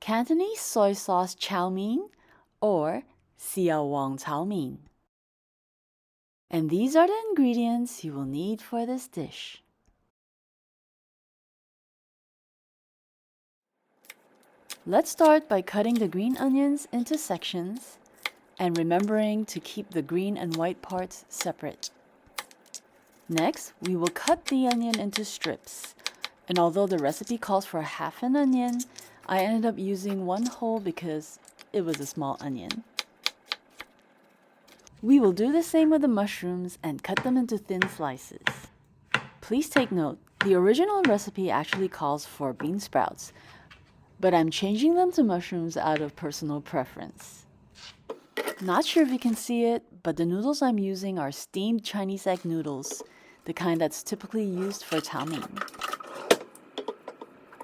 Cantonese soy sauce chow mein or 豉油皇炒麵. And these are the ingredients you will need for this dish. Let's start by cutting the green onions into sections and remembering to keep the green and white parts separate. Next, we will cut the onion into strips. And although the recipe calls for half an onion, I ended up using one whole because it was a small onion. We will do the same with the mushrooms and cut them into thin slices. Please take note, the original recipe actually calls for bean sprouts, but I'm changing them to mushrooms out of personal preference. Not sure if you can see it, but the noodles I'm using are steamed Chinese egg noodles, the kind that's typically used for chow mein.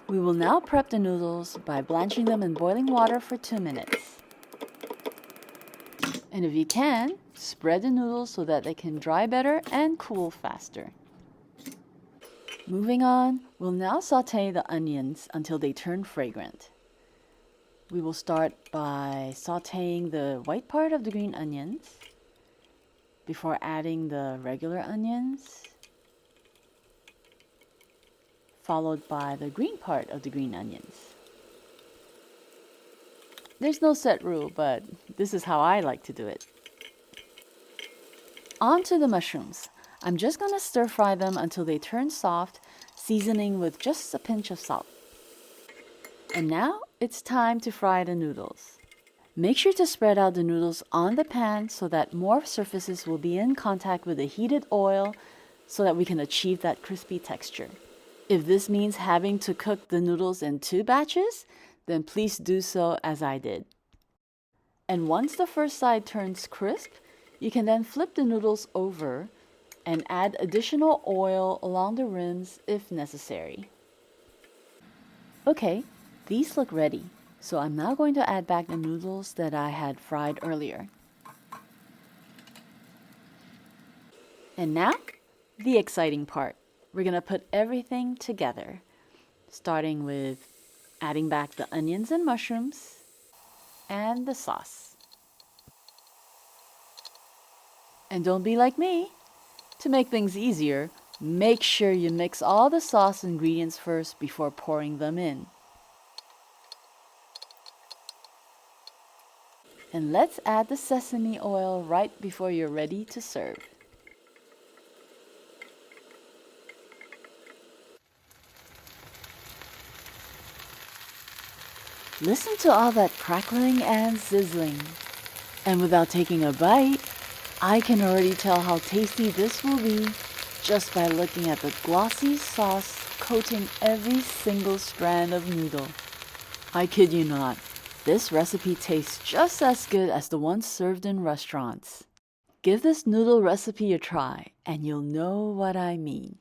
We will now prep the noodles by blanching them in boiling water for 2 minutes. And if you can, spread the noodles so that they can dry better and cool faster. Moving on, we'll now saute the onions until they turn fragrant. We will start by sauteing the white part of the green onions before adding the regular onions, followed by the green part of the green onions. There's no set rule, but this is how I like to do it. On to the mushrooms. I'm just going to stir fry them until they turn soft, seasoning with just a pinch of salt. And now it's time to fry the noodles. Make sure to spread out the noodles on the pan so that more surfaces will be in contact with the heated oil so that we can achieve that crispy texture. If this means having to cook the noodles in 2 batches, then please do so as I did. And once the first side turns crisp, you can then flip the noodles over and add additional oil along the rims if necessary. Okay, these look ready, so I'm now going to add back the noodles that I had fried earlier. And now, the exciting part. We're going to put everything together, starting with adding back the onions and mushrooms and the sauce. And don't be like me. To make things easier, make sure you mix all the sauce ingredients first before pouring them in. And let's add the sesame oil right before you're ready to serve. Listen to all that crackling and sizzling. And without taking a bite, I can already tell how tasty this will be just by looking at the glossy sauce coating every single strand of noodle. I kid you not, this recipe tastes just as good as the ones served in restaurants. Give this noodle recipe a try and you'll know what I mean.